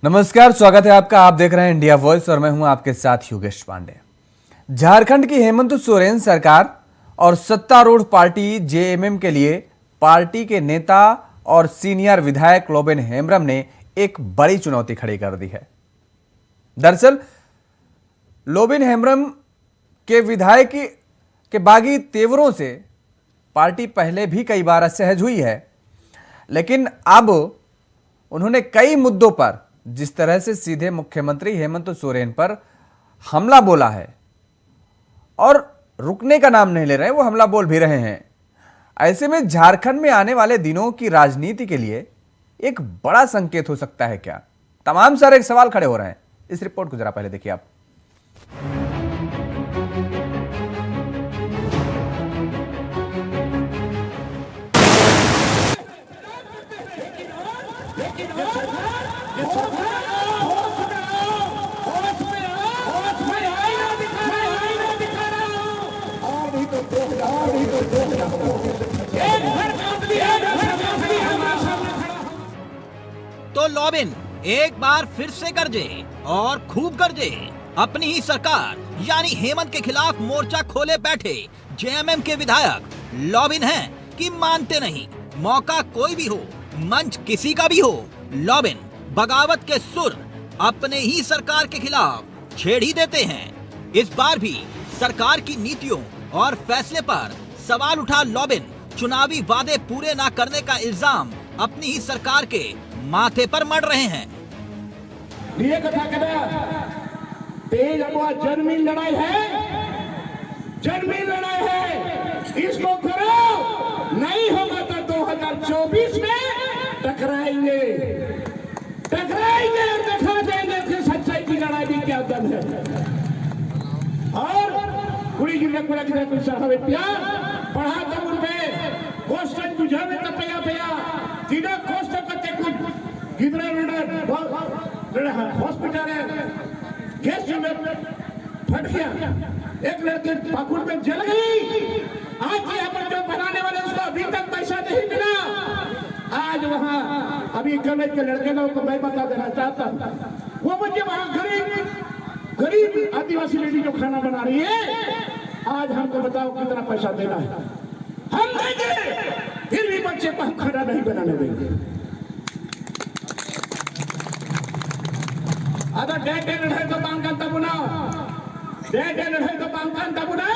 नमस्कार, स्वागत है आपका। आप देख रहे हैं इंडिया वॉइस और मैं हूं आपके साथ योगेश पांडे। झारखंड की हेमंत सोरेन सरकार और सत्तारूढ़ पार्टी जेएमएम के लिए पार्टी के नेता और सीनियर विधायक लोबिन हेम्ब्रम ने एक बड़ी चुनौती खड़ी कर दी है। दरअसल लोबिन हेम्ब्रम के विधायक के बागी तेवरों से पार्टी पहले भी कई बार असहज हुई है, लेकिन अब उन्होंने कई मुद्दों पर जिस तरह से सीधे मुख्यमंत्री हेमंत सोरेन पर हमला बोला है और रुकने का नाम नहीं ले रहे हैं, वो हमला बोल भी रहे हैं। ऐसे में झारखंड में आने वाले दिनों की राजनीति के लिए एक बड़ा संकेत हो सकता है क्या? तमाम सारे सवाल खड़े हो रहे हैं। इस रिपोर्ट को जरा पहले देखिए आप। तो लोबिन एक बार फिर से गरजे और खूब गरजे। अपनी ही सरकार यानी हेमंत के खिलाफ मोर्चा खोले बैठे जेएमएम के विधायक लोबिन हैं कि मानते नहीं। मौका कोई भी हो, मंच किसी का भी हो, लोबिन बगावत के सुर अपने ही सरकार के खिलाफ छेड़ ही देते हैं। इस बार भी सरकार की नीतियों और फैसले पर सवाल उठा लोबिन चुनावी वादे पूरे न करने का इल्जाम अपनी ही सरकार के माथे पर मढ़ रहे हैं। ये कथा तेज अगवा जन्मी लड़ाई है, जन्मी लड़ाई है। इसको करो, नहीं होगा तो 2024 में टकराएंगे और दिखा देंगे कि सच्चाई की लड़ाई भी क्या दम है। और कुड़ी गिरने कुछ सहावे प्यार पढ़ा तब उनपे क्वेश्चन बुझावे तब पया सीधा क्वेश्चन करते कुछ गिरने हॉस्पिटल है गैस में फट गया, एक लड़की पाकुड़ में जल गई। आज यहाँ पर जो बनाने वाले उसको अभी तक पैसा नहीं मिला। आज वहाँ अभी कल के लड़के लोगों को मैं बता देना चाहता हूँ, वो मुझे वहाँ गरीब आदिवासी लेडी जो खाना बना रही है, आज हमको बताओ कितना पैसा देना है। हम देंगे, फिर भी बच्चे को हम खाना नहीं बनाने देंगे। अगर डेढ़ है तो बांधन तब बुनाओ, डेढ़ है तो बांधन तब बुनाओ।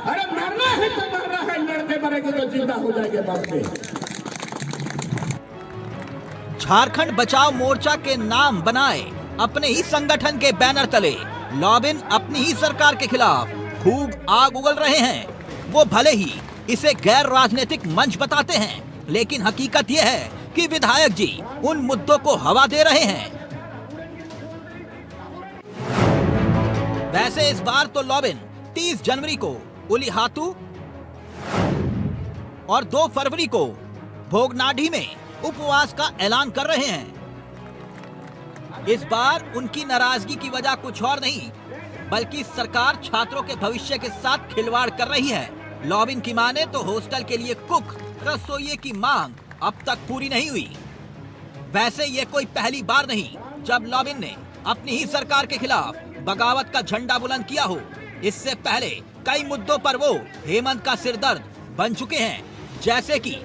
अरे मरना है तो मरना है, लड़के मरेंगे तो जिंदा हो जाएंगे बाप में। झारखंड बचाओ मोर्चा के नाम बनाए अपने ही संगठन के बैनर तले लोबिन अपनी ही सरकार के खिलाफ खूब आग उगल रहे हैं। वो भले ही इसे गैर राजनीतिक मंच बताते हैं, लेकिन हकीकत यह है कि विधायक जी उन मुद्दों को हवा दे रहे हैं। वैसे इस बार तो लोबिन 30 जनवरी को उलिहातू और 2 फरवरी को भोगनाडी में उपवास का ऐलान कर रहे हैं। इस बार उनकी नाराजगी की वजह कुछ और नहीं, बल्कि सरकार छात्रों के भविष्य के साथ खिलवाड़ कर रही है। लोबिन की माने तो हॉस्टल के लिए कुक रसोइये की मांग अब तक पूरी नहीं हुई। वैसे ये कोई पहली बार नहीं जब लोबिन ने अपनी ही सरकार के खिलाफ बगावत का झंडा बुलंद किया हो। इससे पहले कई मुद्दों पर वो हेमंत का सिरदर्द बन चुके हैं, जैसे कि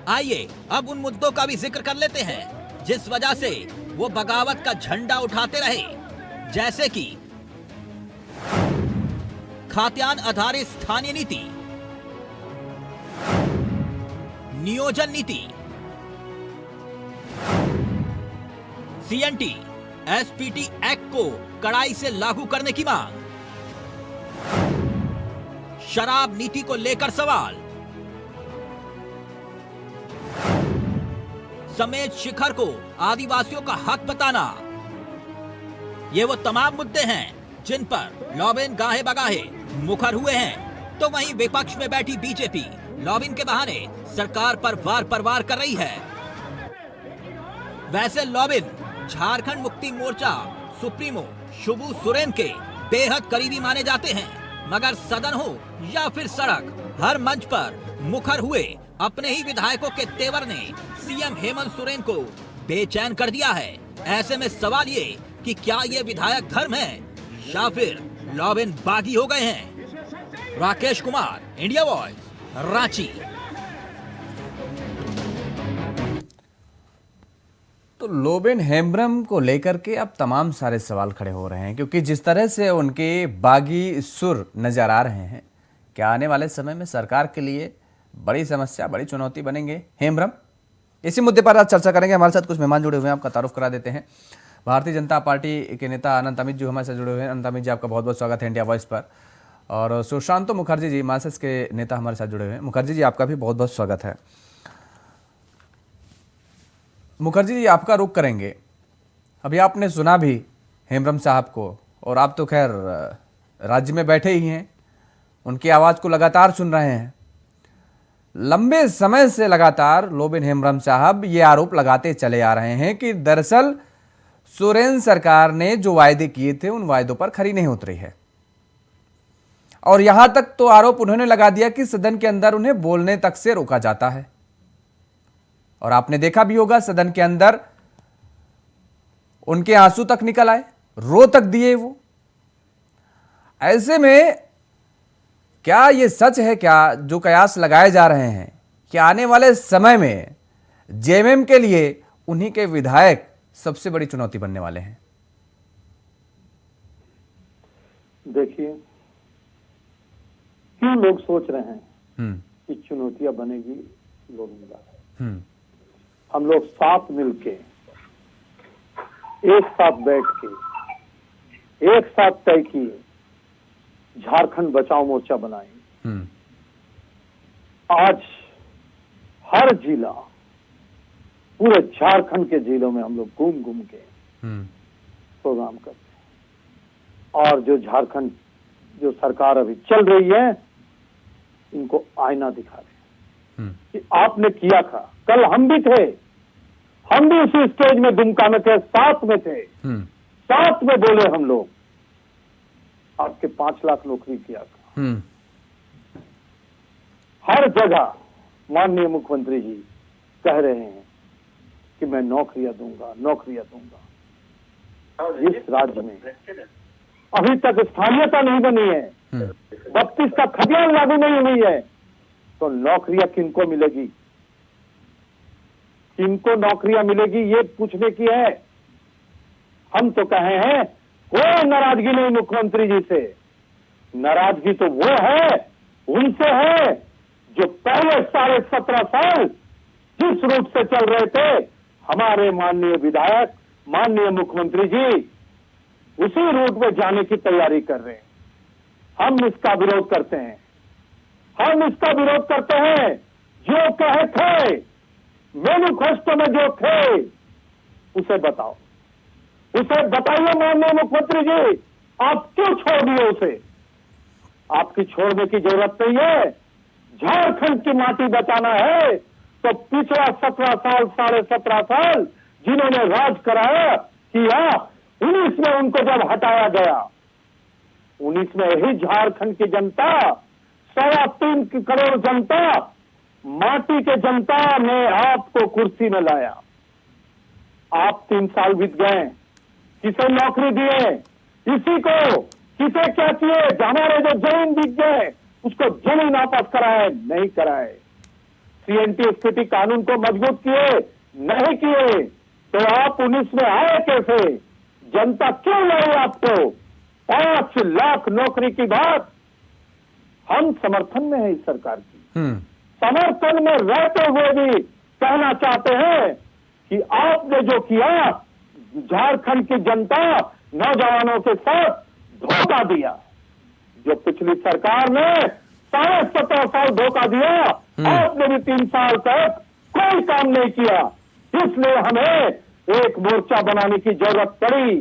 आइए अब उन मुद्दों का भी जिक्र कर लेते हैं जिस वजह से वो बगावत का झंडा उठाते रहे, जैसे कि खाद्यान्न आधारित स्थानीय नीति, नियोजन नीति, सीएनटी एसपीटी एक्ट को कड़ाई से लागू करने की मांग, शराब नीति को लेकर सवाल समेत शिखर को आदिवासियों का हक बताना। ये वो तमाम मुद्दे हैं जिन पर लोबिन गाहे बगाहे मुखर हुए हैं। तो वहीं विपक्ष में बैठी बीजेपी लोबिन के बहाने सरकार पर वार कर रही है। वैसे लोबिन झारखंड मुक्ति मोर्चा सुप्रीमो शुभू सोरेन के बेहद करीबी माने जाते हैं, मगर सदन हो या फिर सड़क, हर मंच पर मुखर हुए अपने ही विधायकों के तेवर ने सीएम हेमंत सोरेन को बेचैन कर दिया है। ऐसे में सवाल ये कि क्या ये विधायक धर्म है या फिर लॉबिन बागी हो गए हैं। Rakesh Kumar, India voice, Ranchi. तो लोबेन हेम्ब्रम को लेकर के अब तमाम सारे सवाल खड़े हो रहे हैं, क्योंकि जिस तरह से उनके बागी सुर नजर आ रहे हैं, क्या आने वाले समय में सरकार के लिए बड़ी समस्या, बड़ी चुनौती बनेंगे हेम्ब्रम? इसी मुद्दे पर आज चर्चा करेंगे। हमारे साथ कुछ मेहमान जुड़े हुए हैं, आपका तारुफ करा देते हैं। भारतीय जनता पार्टी के नेता अनंत अमित जी हमारे साथ जुड़े हुए हैं। अनंत अमित जी, आपका बहुत बहुत स्वागत है इंडिया वॉइस पर। और सुशांतो मुखर्जी जी, मार्क्सिस्ट के नेता, हमारे साथ जुड़े हुए हैं। मुखर्जी जी, आपका भी बहुत बहुत स्वागत है। मुखर्जी जी, आपका रुख करेंगे। अभी आपने सुना भी हेम्ब्रम साहब को, और आप तो खैर राज्य में बैठे ही हैं, उनकी आवाज़ को लगातार सुन रहे हैं। लंबे समय से लगातार लोबेन हेम्ब्रम साहब ये आरोप लगाते चले आ रहे हैं कि दरअसल सोरेन सरकार ने जो वायदे किए थे उन वायदों पर खरी नहीं उतरी है। और यहां तक तो आरोप उन्होंने लगा दिया कि सदन के अंदर उन्हें बोलने तक से रोका जाता है। और आपने देखा भी होगा, सदन के अंदर उनके आंसू तक निकल आए, रो तक दिए वो। ऐसे में क्या ये सच है, क्या जो कयास लगाए जा रहे हैं कि आने वाले समय में जेएमएम के लिए उन्हीं के विधायक सबसे बड़ी चुनौती बनने वाले हैं? देखिए, क्यों लोग सोच रहे हैं कि चुनौतियां बनेगी लोग हम लोग साथ मिलके एक साथ बैठ के एक साथ तय किए झारखंड बचाओ मोर्चा बनाए। आज हर जिला, पूरे झारखंड के जिलों में हम लोग घूम घूम के प्रोग्राम करते हैं। और जो झारखंड, जो सरकार अभी चल रही है, इनको आईना दिखा रहे हैं कि आपने किया था। कल हम भी थे, हम भी उसी स्टेज में दुमका में थे, साथ में थे, साथ में बोले हम लोग, आपके 5 लाख नौकरी किया था। हर जगह माननीय मुख्यमंत्री जी कह रहे हैं कि मैं नौकरियां दूंगा, नौकरियां दूंगा। जिस राज्य में अभी तक स्थानीयता नहीं बनी है, 32 का खतियान लागू नहीं हुई है, तो नौकरियां किनको मिलेगी? किनको नौकरियां मिलेगी, ये पूछने की है। हम तो कहे हैं कोई नाराजगी नहीं मुख्यमंत्री जी से। नाराजगी तो वो है, उनसे है जो पहले 17.5 साल जिस रूट से चल रहे थे हमारे माननीय विधायक, माननीय मुख्यमंत्री जी उसी रूट में जाने की तैयारी कर रहे हैं। हम इसका विरोध करते हैं, हम इसका विरोध करते हैं। जो कहे थे, मैनिफेस्टो में जो थे, उसे बताओ, उसे बताइए माननीय मुख्यमंत्री जी, आप क्यों छोड़ दिए उसे? आपकी छोड़ने की जरूरत नहीं है। झारखंड की माटी बचाना है तो पिछला 17 साल, 17.5 साल जिन्होंने राज कराया किया, 19 में उनको जब हटाया गया, 19 में ही झारखंड की जनता, 3.25 करोड़ जनता, माटी के जनता ने आपको कुर्सी में लाया। आप 3 साल बीत गए, किसे नौकरी दिए? किसी को, किसे क्या किए? हमारे जो जमीन बिक गए उसको जमीन वापस कराए? नहीं कराए। सीएनटी स्थिति कानून को मजबूत किए? नहीं किए। तो आप 19 में आए कैसे? जनता क्यों लाई आपको? 5 लाख नौकरी की बात, हम समर्थन में है इस सरकार की। समर्थन में रहते हुए भी कहना चाहते हैं कि आपने जो किया, झारखंड की जनता, नौजवानों के साथ धोखा दिया। जो पिछली सरकार ने 17.5 साल धोखा दिया, आपने भी 3 साल तक कोई काम नहीं किया। इसलिए हमें एक मोर्चा बनाने की जरूरत पड़ी।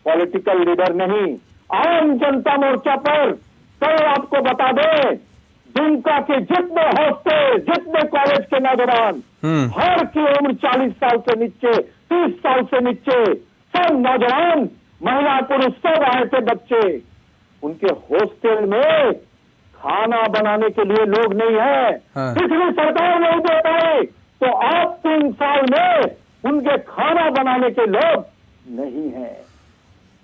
पॉलिटिकल लीडर नहीं, आम जनता मोर्चा पर। कल आपको बता दें, दुमका के जितने हॉस्टल, जितने कॉलेज के नौजवान, हर की उम्र 40 साल से नीचे, 30 साल से नीचे, सब नौजवान, महिला पुरुष सब आए थे बच्चे। उनके हॉस्टल में खाना बनाने के लिए लोग नहीं है। पिछली सरकार नहीं दे पाई, तो आप 3 साल में उनके खाना बनाने के लोग नहीं है।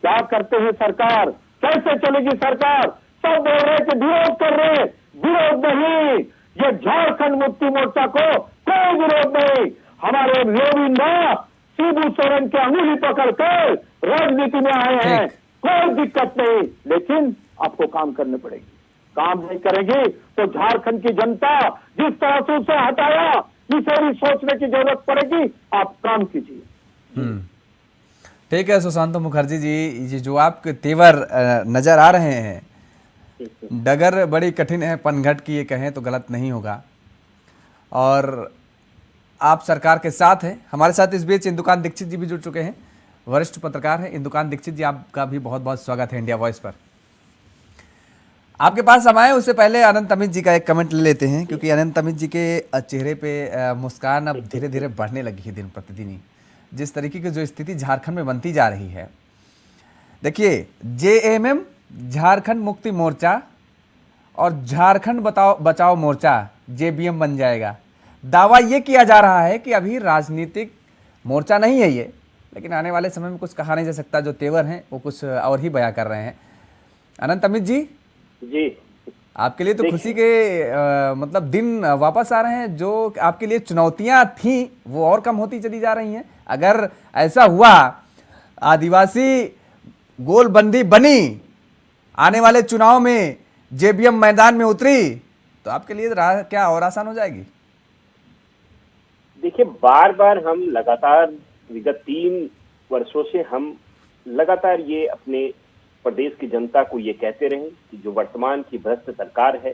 क्या करते हैं सरकार, कैसे चलेगी सरकार? सब बोल रहे कि विरोध कर रहे हैं, विरोध नहीं। ये झारखंड मुक्ति मोर्चा को कोई विरोध नहीं। हमारे लोविंदा शिबू सोरेन की अंगुली पकड़कर राजनीति में आए हैं, कोई दिक्कत नहीं, लेकिन आपको काम करने पड़ेगी। काम नहीं करेंगे तो झारखंड की जनता जिस तरह से उसे हटाया, इसे भी सोचने की जरूरत पड़ेगी। आप काम कीजिए। ठीक है सुशांत मुखर्जी जी, ये जो आपके तेवर नजर आ रहे हैं, डगर बड़ी कठिन है, पनघट की ये कहें तो गलत नहीं होगा, और आप सरकार के साथ हैं। हमारे साथ इस बीच इंदुकान दीक्षित जी भी जुड़ चुके हैं, वरिष्ठ पत्रकार हैं। इंदुकान दीक्षित जी, आपका भी बहुत बहुत स्वागत है इंडिया वॉइस पर। आपके पास हम आए उससे पहले अनंत अमित जी का एक कमेंट ले लेते हैं, क्योंकि अनंत अमित जी के चेहरे पे मुस्कान अब धीरे धीरे बढ़ने लगी है दिन प्रतिदिन ही। जिस तरीके की जो स्थिति झारखंड में बनती जा रही है, देखिए जेएमएम झारखंड मुक्ति मोर्चा और झारखंड बचाओ मोर्चा जेबीएम बन जाएगा। दावा ये किया जा रहा है कि अभी राजनीतिक मोर्चा नहीं है ये, लेकिन आने वाले समय में कुछ कहा नहीं जा सकता। जो तेवर हैं वो कुछ और ही बयां कर रहे हैं। अनंत अमित जी, आपके लिए तो खुशी के मतलब दिन वापस आ रहे हैं। जो आपके लिए चुनौतियां थी वो और कम होती चली जा रही हैं। अगर ऐसा हुआ, आदिवासी गोलबंदी बनी, आने वाले चुनाव में जेबीएम मैदान में उतरी, तो आपके लिए क्या और आसान हो जाएगी? देखिए, बार बार हम लगातार विगत 3 वर्षों से हम लगातार ये अपने प्रदेश की जनता को ये कहते रहे कि जो वर्तमान की भ्रष्ट सरकार है,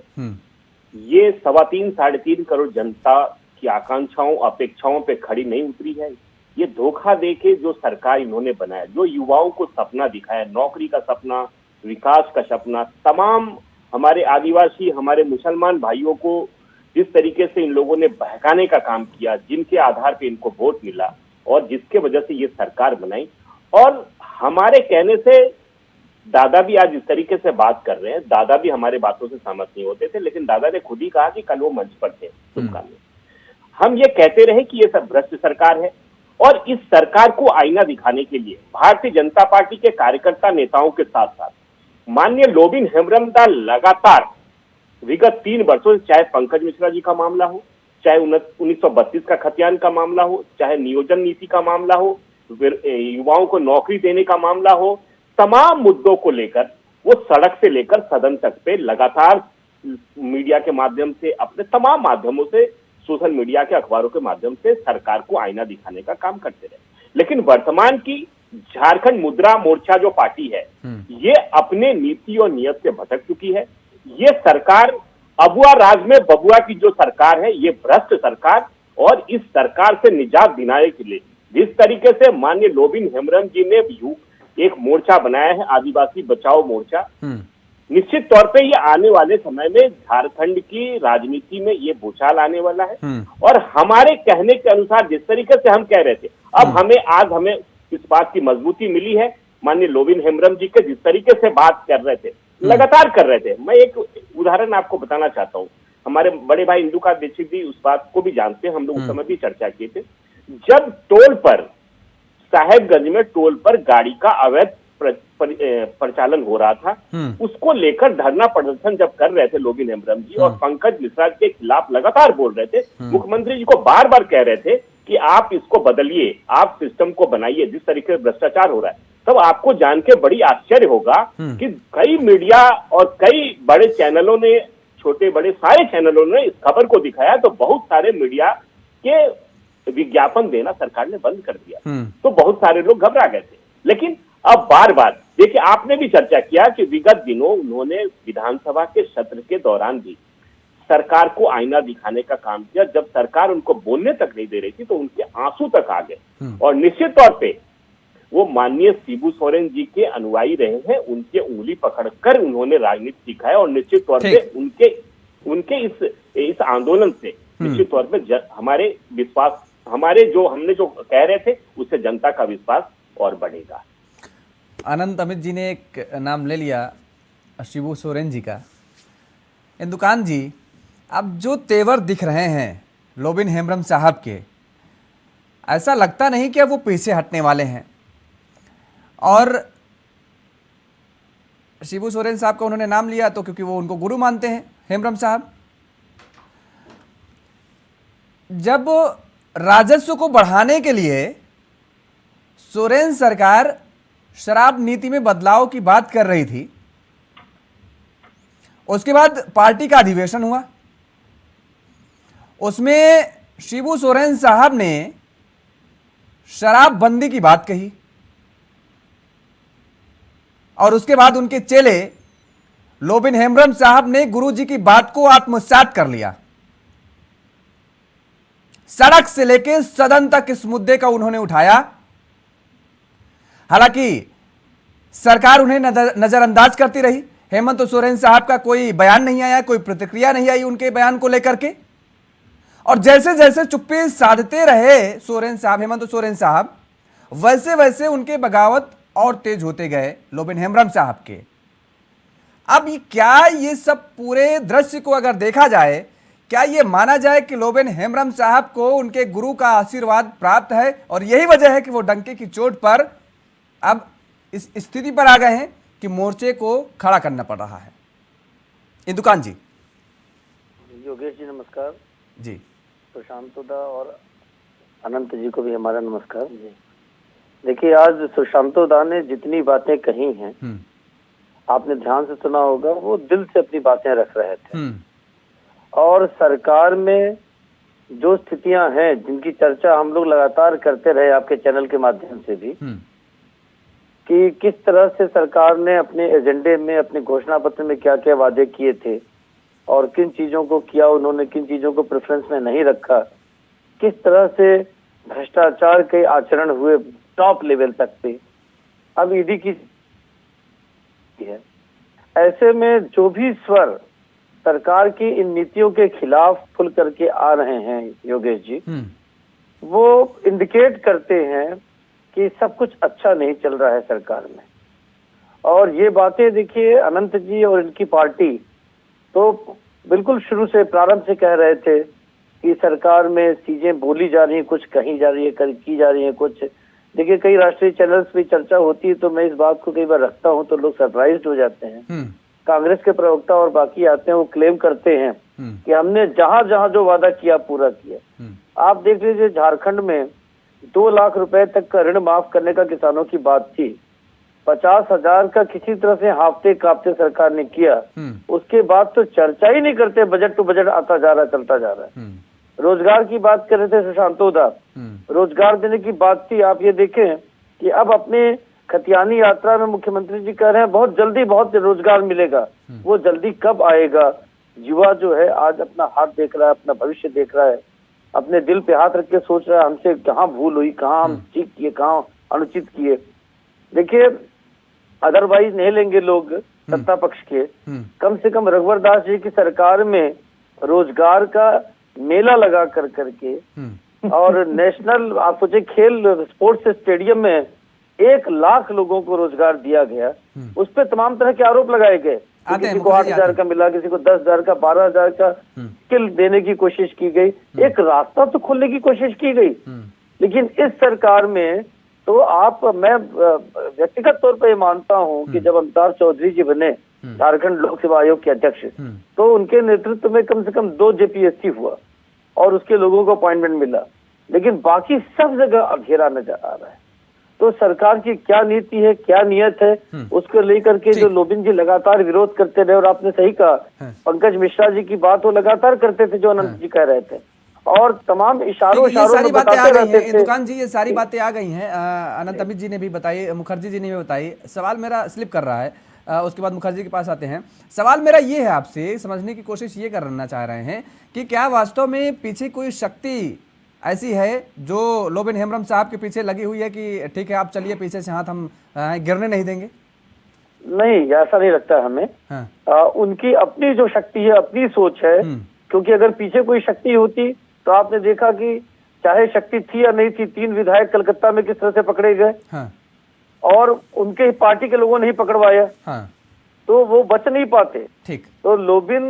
ये 3.25-3.5 करोड़ जनता की आकांक्षाओं अपेक्षाओं पे खड़ी नहीं उतरी है। ये धोखा देके जो सरकार इन्होंने बनाया, जो युवाओं को सपना दिखाया, नौकरी का सपना, विकास का सपना, तमाम हमारे आदिवासी, हमारे मुसलमान भाइयों को जिस तरीके से इन लोगों ने बहकाने का काम किया, जिनके आधार पे इनको वोट मिला और जिसके वजह से ये सरकार बनाई, और हमारे कहने से दादा भी आज इस तरीके से बात कर रहे हैं। दादा भी हमारे बातों से सहमत नहीं होते थे, लेकिन दादा ने खुद ही कहा कि कल वो मंच पर थे दुमका में। हम ये कहते रहे कि ये सब भ्रष्ट सरकार है, और इस सरकार को आईना दिखाने के लिए भारतीय जनता पार्टी के कार्यकर्ता नेताओं के साथ साथ माननीय लोबिन हेम्ब्रमदा लगातार विगत 3 वर्षों से, चाहे पंकज मिश्रा जी का मामला हो, चाहे 1932 का खतियान का मामला हो, चाहे नियोजन नीति का मामला हो, युवाओं को नौकरी देने का मामला हो, तमाम मुद्दों को लेकर वो सड़क से लेकर सदन तक पे लगातार मीडिया के माध्यम से, अपने तमाम माध्यमों से, सोशल मीडिया के अखबारों के माध्यम से सरकार को आईना दिखाने का काम करते रहे। लेकिन वर्तमान की झारखंड मुद्रा मोर्चा जो पार्टी है, ये अपने नीति और नियत से भटक चुकी है। ये सरकार अबुआ राज में बबुआ की जो सरकार है, ये भ्रष्ट सरकार, और इस सरकार से निजात दिलाने के लिए जिस तरीके से माननीय लोबिन हेम्ब्रम जी ने एक मोर्चा बनाया है, आदिवासी बचाओ मोर्चा, निश्चित तौर पे ये आने वाले समय में झारखंड की राजनीति में ये भूचाल आने वाला है। और हमारे कहने के अनुसार जिस तरीके से हम कह रहे थे, अब हमें इस बात की मजबूती मिली है। माननीय लोबिन हेम्ब्रम जी के जिस तरीके से बात कर रहे थे, लगातार कर रहे थे। मैं एक उदाहरण आपको बताना चाहता हूँ। हमारे बड़े भाई इंदुकान दीक्षित जी उस बात को भी जानते हैं, हम लोग उस समय भी चर्चा किए थे। जब टोल पर, साहेबगंज में टोल पर गाड़ी का अवैध परिचालन हो रहा था, उसको लेकर धरना प्रदर्शन जब कर रहे थे लोबिन हेम्ब्रम जी, और पंकज मिश्रा के खिलाफ लगातार बोल रहे थे, मुख्यमंत्री जी को बार बार कह रहे थे कि आप इसको बदलिए, आप सिस्टम को बनाइए, जिस तरीके से भ्रष्टाचार हो रहा है। तब आपको जान के बड़ी आश्चर्य होगा कि कई मीडिया और कई बड़े चैनलों ने, छोटे बड़े सारे चैनलों ने इस खबर को दिखाया, तो बहुत सारे मीडिया के विज्ञापन देना सरकार ने बंद कर दिया। तो बहुत सारे लोग घबरा गए थे। लेकिन अब बार बार देखिए, आपने भी चर्चा किया कि विगत दिनों उन्होंने विधानसभा के सत्र के दौरान भी सरकार को आईना दिखाने का काम किया। जब सरकार उनको बोलने तक नहीं दे रही थी, तो उनके आंसू तक आ गए, और निश्चित तौर पे वो माननीय शिबू सोरेन जी के अनुयायी रहे हैं। उनके उंगली पकड़कर उन्होंने राजनीति सीखा है, और निश्चित तौर पे उनके इस आंदोलन से निश्चित तौर पे हमारे विश्वास, हमने जो कह रहे थे, उससे जनता का विश्वास और बढ़ेगा। अनंत अमित जी ने एक नाम ले लिया शिबू सोरेन जी का। इंदुकान जी, अब जो तेवर दिख रहे हैं लोबिन हेम्ब्रम साहब के, ऐसा लगता नहीं कि अब वो पीछे हटने वाले हैं। और शिबू सोरेन साहब का उन्होंने नाम लिया तो क्योंकि वो उनको गुरु मानते हैं, हेम्ब्रम साहब। जब राजस्व को बढ़ाने के लिए सोरेन सरकार शराब नीति में बदलाव की बात कर रही थी, उसके बाद पार्टी का अधिवेशन हुआ, उसमें शिबू सोरेन साहब ने शराबबंदी की बात कही और उसके बाद उनके चेले लोबिन हेम्ब्रम साहब ने गुरुजी की बात को आत्मसात कर लिया। सड़क से लेकर सदन तक इस मुद्दे का उन्होंने उठाया। हालांकि सरकार उन्हें नजरअंदाज करती रही। हेमंत सोरेन साहब का कोई बयान नहीं आया, कोई प्रतिक्रिया नहीं आई उनके बयान को लेकर के। और जैसे जैसे चुप्पी साधते रहे सोरेन साहब, हेमंत सोरेन साहब, वैसे वैसे उनके बगावत और तेज होते गए लोबिन हेम्ब्रम साहब के। अब क्या ये सब पूरे दृश्य को अगर देखा जाए, क्या ये माना जाए कि लोबिन हेम्ब्रम साहब को उनके गुरु का आशीर्वाद प्राप्त है और यही वजह है कि वो डंके की चोट पर अब इस स्थिति पर आ गए हैं कि मोर्चे को खड़ा करना पड़ रहा है? इंदुकान जी। योगेश जी नमस्कार जी। सुशांतोदा और अनंत जी को भी हमारा नमस्कार जी। देखिए, आज सुशांतोदा ने जितनी बातें कही हैं, आपने ध्यान से सुना होगा, वो दिल से अपनी बातें रख रहे थे। और सरकार में जो स्थितियां हैं जिनकी चर्चा हम लोग लगातार करते रहे आपके चैनल के माध्यम से भी, कि किस तरह से सरकार ने अपने एजेंडे में, अपने घोषणा पत्र में क्या क्या वादे किए थे और किन चीजों को किया उन्होंने, किन चीजों को प्रेफरेंस में नहीं रखा, किस तरह से भ्रष्टाचार के आचरण हुए टॉप लेवल तक पे। अब ईडी की है, ऐसे में जो भी स्वर सरकार की इन नीतियों के खिलाफ खुल करके आ रहे हैं योगेश जी, वो इंडिकेट करते हैं कि सब कुछ अच्छा नहीं चल रहा है सरकार में। और ये बातें देखिए, अनंत जी और इनकी पार्टी तो बिल्कुल शुरू से प्रारंभ से कह रहे थे कि सरकार में चीजें बोली जा रही हैं, कुछ कही जा रही है, की जा रही है कुछ। देखिए, कई राष्ट्रीय चैनल्स पे चर्चा होती है तो मैं इस बात को कई बार रखता हूं तो लोग सरप्राइज्ड हो जाते हैं। कांग्रेस के प्रवक्ता और बाकी आते हैं, वो क्लेम करते हैं कि हमने जहां जहां जो वादा किया पूरा किया। आप देख लीजिए, झारखंड में 2 लाख रुपए तक का ऋण माफ करने का किसानों की बात थी, 50,000 का किसी तरह से हाफते काफते सरकार ने किया। उसके बाद तो चर्चा ही नहीं करते, बजट टू बजट आता जा रहा है, चलता जा रहा है। रोजगार की बात कर रहे थे सुशांतोदा, रोजगार देने की बात थी। आप ये देखें कि अब अपने खतियानी यात्रा में मुख्यमंत्री जी कह रहे हैं बहुत जल्दी बहुत रोजगार मिलेगा। वो जल्दी कब आएगा? युवा जो है आज अपना हाथ देख रहा है, अपना भविष्य देख रहा है, अपने दिल पे हाथ रख के सोच रहा है हमसे कहाँ भूल हुई, कहाँ हम ठीक किए, कहाँ अनुचित किए। देखिए, अदरवाइज नहीं लेंगे लोग सत्ता पक्ष के, कम से कम रघुवर दास जी की सरकार में रोजगार का मेला लगा कर करके और नेशनल, आप सोचे, खेल स्पोर्ट्स स्टेडियम में 1 लाख लोगों को रोजगार दिया गया। उस पर तमाम तरह के आरोप लगाए गए, किसी को 8,000 का मिला, किसी को 10,000 का, 12,000 का स्किल देने की कोशिश की गई, एक रास्ता तो खोलने की कोशिश की गई। लेकिन इस सरकार में तो मैं व्यक्तिगत तौर पर मानता हूं कि जब अमिताभ चौधरी जी बने झारखंड लोक सेवा आयोग के अध्यक्ष, तो उनके नेतृत्व में कम से कम 2 JPSC हुआ और उसके लोगों को अपॉइंटमेंट मिला। लेकिन बाकी सब जगह अंधेरा नजर आ रहा है। तो सरकार की क्या नीति है, क्या नियत है, उसको लेकर के जो लोबिन जी लगातार विरोध करते रहे। और आपने सही कहा, पंकज मिश्रा जी की बात वो लगातार करते थे जो अनंत जी कह रहे थे, और तमाम इशारों में बताते रहते थे। दुकान जी, ये सारी बातें आ गई हैं। अनंत अमित जी ने भी बताई, मुखर्जी जी ने भी बताई। सवाल मेरा स्लिप कर रहा है, उसके बाद मुखर्जी के पास आते हैं। सवाल मेरा ये है, आपसे समझने की कोशिश ये करना चाह रहे हैं कि क्या वास्तव में पीछे कोई शक्ति ऐसी है जो लोबिन हेम्ब्रम साहब के पीछे लगी हुई है कि ठीक है आप चलिए पीछे से हाथ हम गिरने नहीं देंगे? नहीं, ऐसा नहीं लगता हमें। उनकी अपनी जो शक्ति है, अपनी सोच है। क्योंकि अगर पीछे कोई शक्ति होती तो आपने देखा कि चाहे शक्ति थी या नहीं थी, 3 विधायक कलकत्ता में किस तरह से पकड़े गए और उनके पार्टी के लोगों ने ही पकड़वाया, तो वो बच नहीं पाते। ठीक। तो लोबिन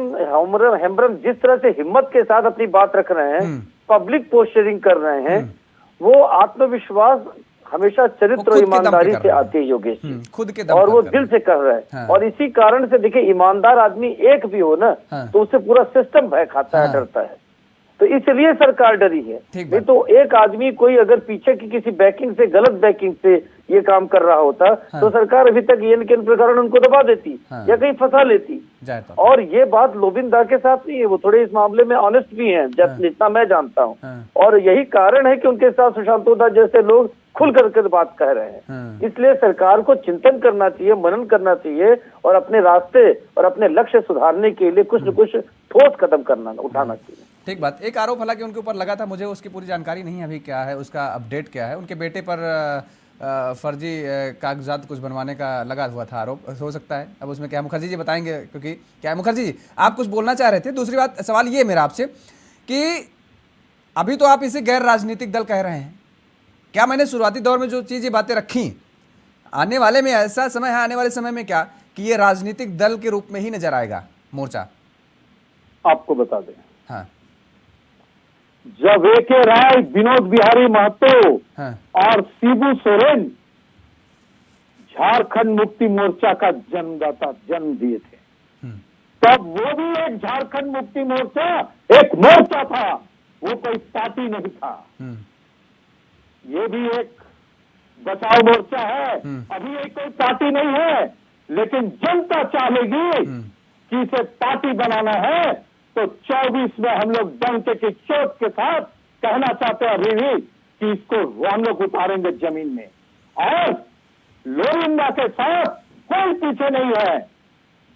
हेम्ब्रम जिस तरह से हिम्मत के साथ अपनी बात रख रहे हैं, पब्लिक पोस्चरिंग कर रहे हैं, वो आत्मविश्वास हमेशा वो चरित्र खुद और के दम पे ईमानदारी कर से रहा है। आती है योगेश जी। खुद के दम और पर वो कर दिल रहा से कर रहा है। हाँ। और इसी कारण से देखिए, ईमानदार आदमी एक भी हो ना, हाँ। तो उससे पूरा सिस्टम भय खाता है, हाँ। डरता है। तो इसलिए सरकार डरी है। ठीक नहीं बात। तो एक आदमी कोई अगर पीछे की किसी बैकिंग से, गलत बैकिंग से ये काम कर रहा होता, हाँ। तो सरकार अभी तक ये किन प्रकार उनको दबा देती, हाँ। या कहीं फंसा लेती। जाए तो और ये बात लोबिंदा के साथ नहीं है, वो थोड़े इस मामले में ऑनेस्ट भी हैं, हाँ। जितना मैं जानता हूँ। हाँ। और यही कारण है कि उनके साथ सुशांत दा जैसे लोग खुल करके बात कह रहे हैं। हाँ। इसलिए सरकार को चिंतन करना चाहिए, मनन करना चाहिए, और अपने रास्ते और अपने लक्ष्य सुधारने के लिए कुछ न कुछ ठोस कदम उठाना चाहिए। ठीक बात। एक आरोप हालांकि उनके ऊपर लगा था, मुझे उसकी पूरी जानकारी नहीं है अभी क्या है, उसका अपडेट क्या है। उनके बेटे पर फर्जी कागजात कुछ बनवाने का लगा हुआ था आरोप, हो सकता है। अब उसमें क्या मुखर्जी जी बताएंगे, क्योंकि क्या है मुखर्जी जी, आप कुछ बोलना चाह रहे थे। दूसरी बात, सवाल ये मेरा आपसे कि अभी तो आप इसे गैर राजनीतिक दल कह रहे हैं, क्या मैंने शुरुआती दौर में जो चीज़ ये बातें रखी, आने वाले में ऐसा समय है, आने वाले समय में क्या कि ये राजनीतिक दल के रूप में ही नजर आएगा मोर्चा? आपको बता दें, हाँ जब ए.के. राय, विनोद बिहारी महतो हाँ और शिबू सोरेन झारखंड मुक्ति मोर्चा का जन्म दिए थे, तब वो भी एक झारखंड मुक्ति मोर्चा एक मोर्चा था, वो कोई पार्टी नहीं था। ये भी एक बचाव मोर्चा है, अभी ये कोई पार्टी नहीं है, लेकिन जनता चाहेगी कि इसे पार्टी बनाना है, तो 24 में हम लोग डंके की चोट के साथ कहना चाहते हैं अभी भी कि इसको हम लोग उतारेंगे जमीन में। और लोरिंदा के साथ कोई पीछे नहीं है,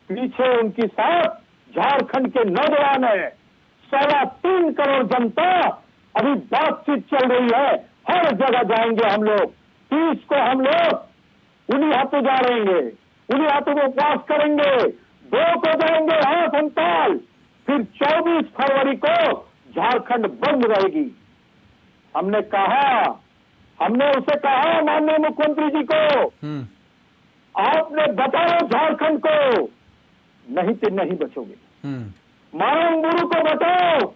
पीछे उनकी साथ झारखंड के नौजवान है, 3.25 करोड़ जनता, अभी बातचीत चल रही है, हर जगह जाएंगे हम लोग। 30 को हम लोग उन्हीं हाथों जा रहेंगे, उन्हीं हाथों को उपवास करेंगे, 2 को जाएंगे हाथ हड़ताल, फिर 24 फरवरी को झारखंड बंद रहेगी। हमने उसे कहा माननीय मुख्यमंत्री जी को, आपने बताओ झारखंड को, नहीं तो नहीं बचोगे। मारंगुरु को बताओ,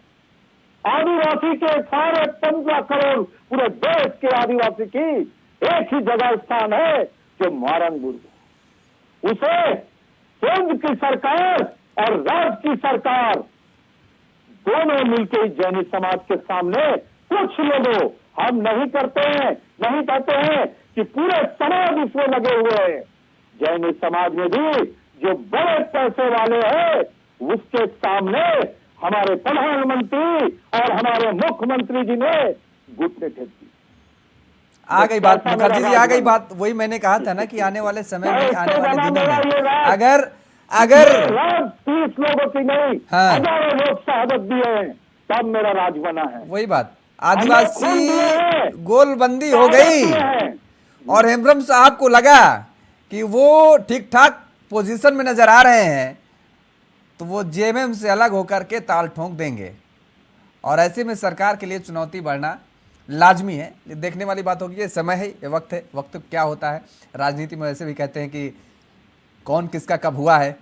आदिवासी के सारे 15 करोड़ पूरे देश के आदिवासी की एक ही जगह स्थान है जो मारंगुरु। उसे केंद्र की सरकार और राज्य की सरकार दोनों मिलकर जैनी समाज के सामने कुछ लोगों, हम नहीं करते हैं, नहीं कहते हैं कि पूरे समाज इसमें लगे हुए हैं, जैनी समाज में भी जो बड़े पैसे वाले हैं उसके सामने हमारे प्रधानमंत्री और हमारे मुख्यमंत्री जी ने घुटने टेक दी। आ गई बात मुखर्जी जी, आ गई बात। वही मैंने कहा था ना कि आने वाले समय में, आने वाले दिनों में अगर 30 लोगों की नहीं, हाँ। हजारों लोग शहादत दिए हैं, तब मेरा राज बना है। वही बात, आदिवासी गोलबंदी हो गई और हेम्ब्रम साहब को लगा कि वो ठीक ठाक पोजीशन में नजर आ रहे हैं, तो वो जेएमएम से अलग होकर के ताल ठोंक देंगे। और ऐसे में सरकार के लिए चुनौती बढ़ना लाजमी है। देखने वाली बात होगी, ये समय है, ये वक्त है। वक्त क्या होता है राजनीति में, वैसे भी कहते हैं कि कौन किसका कब हुआ है।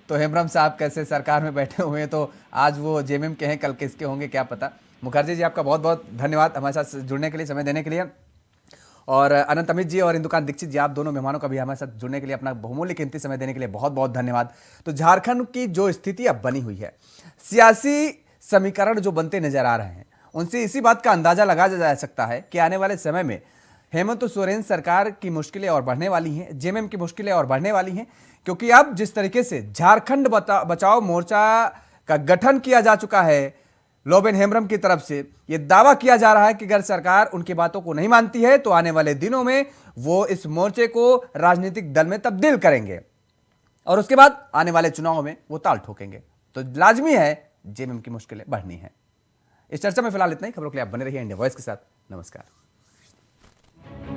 तो हेम्ब्रम साहब कैसे सरकार में बैठे हुए हैं, तो आज वो जेएमएम के हैं, कल किसके होंगे क्या पता। मुखर्जी जी, आपका बहुत बहुत धन्यवाद हमारे साथ जुड़ने के लिए, समय देने के लिए। और अनंत अमित जी और इंदुकांत दीक्षित जी, आप दोनों मेहमानों का भी हमारे साथ जुड़ने के लिए, अपना बहुमूल्य कीमती समय देने के लिए बहुत बहुत धन्यवाद। तो झारखंड की जो स्थिति अब बनी हुई है, सियासी समीकरण जो बनते नजर आ रहे हैं, उनसे इसी बात का अंदाजा लगाया जा सकता है कि आने वाले समय में हेमंत सोरेन सरकार की मुश्किलें और बढ़ने वाली हैं, जेएमएम की मुश्किलें और बढ़ने वाली हैं। क्योंकि अब जिस तरीके से झारखंड बचाओ मोर्चा का गठन किया जा चुका है लोबेन हेम्ब्रम की तरफ से, यह दावा किया जा रहा है कि अगर सरकार उनकी बातों को नहीं मानती है तो आने वाले दिनों में वो इस मोर्चे को राजनीतिक दल में तब्दील करेंगे और उसके बाद आने वाले चुनाव में वो ताल ठोकेंगे। तो लाजमी है जेएमएम की मुश्किलें बढ़नी है। इस चर्चा में फिलहाल इतना ही। खबरों के लिए आप बने रहिए इंडिया वॉइस के साथ। नमस्कार।